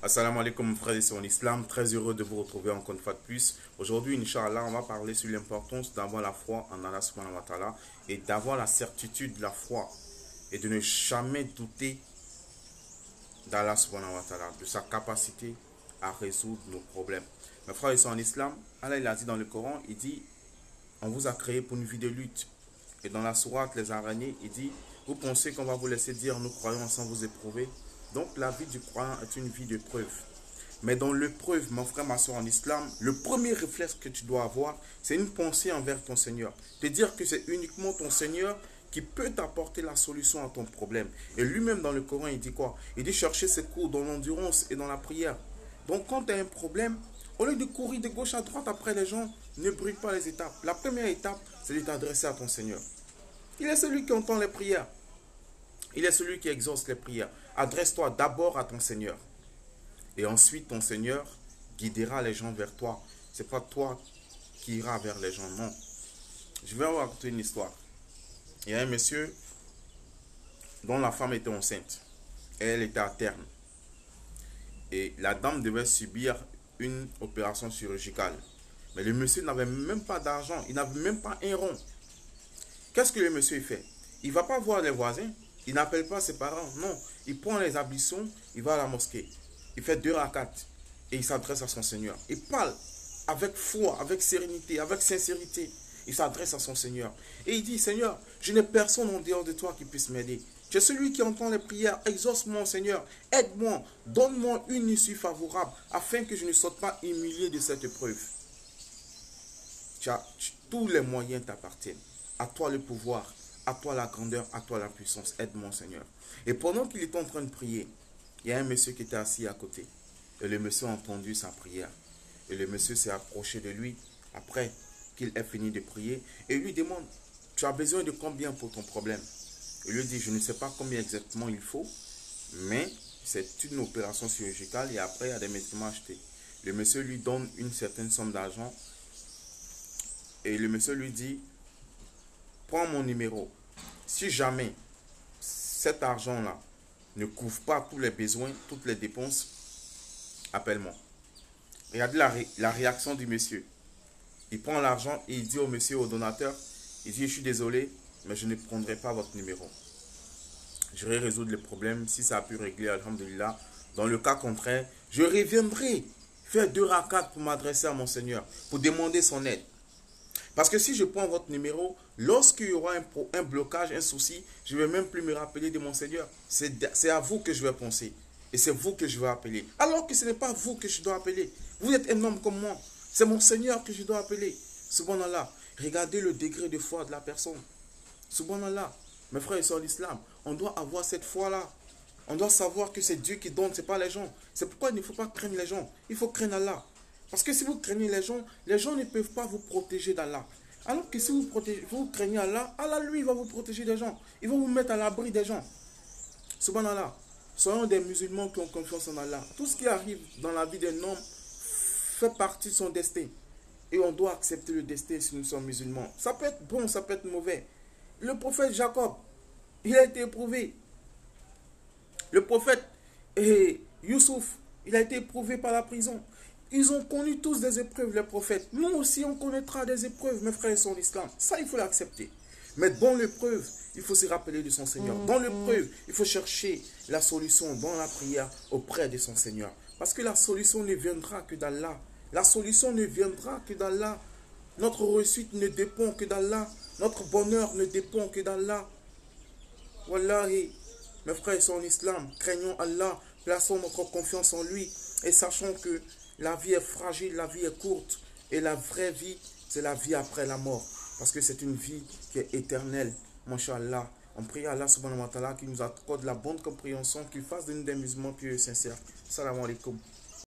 Assalamu alaikum frères et sœurs en islam, très heureux de vous retrouver encore une fois de plus. Aujourd'hui, Inch'Allah, on va parler sur l'importance d'avoir la foi en Allah subhanahu wa ta'ala et d'avoir la certitude de la foi et de ne jamais douter d'Allah subhanahu wa ta'ala, de sa capacité à résoudre nos problèmes. Mes frères et sœurs en islam, Allah il a dit dans le Coran, il dit, on vous a créé pour une vie de lutte. Et dans la sourate Les Araignées, il dit, vous pensez qu'on va vous laisser dire nous croyons sans vous éprouver? Donc la vie du croyant est une vie de preuve. Mais dans l'épreuve, mon frère, ma soeur en islam, le premier réflexe que tu dois avoir, c'est une pensée envers ton Seigneur. Te dire que c'est uniquement ton Seigneur qui peut t'apporter la solution à ton problème. Et lui-même dans le Coran, il dit quoi? Il dit chercher secours dans l'endurance et dans la prière. Donc quand tu as un problème, au lieu de courir de gauche à droite après les gens, ne brûle pas les étapes. La première étape, c'est de t'adresser à ton Seigneur. Il est celui qui entend les prières. Il est celui qui exauce les prières. Adresse-toi d'abord à ton Seigneur. Et ensuite, ton Seigneur guidera les gens vers toi. Ce n'est pas toi qui iras vers les gens, non. Je vais vous raconter une histoire. Il y a un monsieur dont la femme était enceinte. Et elle était à terme. Et la dame devait subir une opération chirurgicale. Mais le monsieur n'avait même pas d'argent. Il n'avait même pas un rond. Qu'est-ce que le monsieur fait? Il ne va pas voir les voisins. Il n'appelle pas ses parents. Non. Il prend les ablutions. Il va à la mosquée. Il fait 2 rakats. Et il s'adresse à son Seigneur. Il parle avec foi, avec sérénité, avec sincérité. Il s'adresse à son Seigneur. Et il dit, Seigneur, je n'ai personne en dehors de toi qui puisse m'aider. Tu es celui qui entend les prières. Exauce-moi, Seigneur. Aide-moi. Donne-moi une issue favorable afin que je ne sois pas humilié de cette épreuve. Tous les moyens t'appartiennent. À toi le pouvoir, à toi la grandeur, à toi la puissance. Aide-moi, Seigneur. Et pendant qu'il était en train de prier, il y a un monsieur qui était assis à côté. Et le monsieur a entendu sa prière. Et le monsieur s'est approché de lui après qu'il ait fini de prier. Et lui demande, tu as besoin de combien pour ton problème? Il lui dit, je ne sais pas combien exactement il faut, mais c'est une opération chirurgicale et après il y a des médicaments achetés. Le monsieur lui donne une certaine somme d'argent. Et le monsieur lui dit, prends mon numéro. Si jamais cet argent-là ne couvre pas tous les besoins, toutes les dépenses, appelle-moi. Regardez la réaction du monsieur. Il prend l'argent et il dit au monsieur, au donateur, il dit, je suis désolé, mais je ne prendrai pas votre numéro. Je vais résoudre le problème. Si ça a pu régler, alhamdulillah. Dans le cas contraire, je reviendrai faire 2 rakats pour m'adresser à mon Seigneur, pour demander son aide. Parce que si je prends votre numéro, lorsqu'il y aura un blocage, un souci, je ne vais même plus me rappeler de mon Seigneur. C'est à vous que je vais penser. Et c'est vous que je vais appeler. Alors que ce n'est pas vous que je dois appeler. Vous êtes un homme comme moi. C'est mon Seigneur que je dois appeler. Subhanallah. Regardez le degré de foi de la personne. Subhanallah. Mes frères et sœurs d'islam, on doit avoir cette foi-là. On doit savoir que c'est Dieu qui donne, ce n'est pas les gens. C'est pourquoi il ne faut pas craindre les gens. Il faut craindre Allah. Parce que si vous craignez les gens ne peuvent pas vous protéger d'Allah. Alors que si vous craignez Allah, Allah lui va vous protéger des gens. Il va vous mettre à l'abri des gens. Subhanallah. Soyons des musulmans qui ont confiance en Allah. Tout ce qui arrive dans la vie d'un homme fait partie de son destin. Et on doit accepter le destin si nous sommes musulmans. Ça peut être bon, ça peut être mauvais. Le prophète Jacob, il a été éprouvé. Le prophète Youssouf, il a été éprouvé par la prison. Ils ont connu tous des épreuves, les prophètes. Nous aussi, on connaîtra des épreuves, mes frères et sœurs en islam. Ça, il faut l'accepter. Mais dans l'épreuve, il faut se rappeler de son Seigneur. Dans l'épreuve, il faut chercher la solution dans la prière auprès de son Seigneur. Parce que la solution ne viendra que d'Allah. La solution ne viendra que d'Allah. Notre réussite ne dépend que d'Allah. Notre bonheur ne dépend que d'Allah. Wallahi, mes frères et sœurs en islam, craignons Allah, plaçons notre confiance en lui et sachons que la vie est fragile, la vie est courte et la vraie vie, c'est la vie après la mort. Parce que c'est une vie qui est éternelle. Masha'Allah, on prie à Allah subhanahu wa ta'ala qui nous accorde la bonne compréhension, qu'il fasse de nous des musulmans pieux et sincères. Salam alaikum.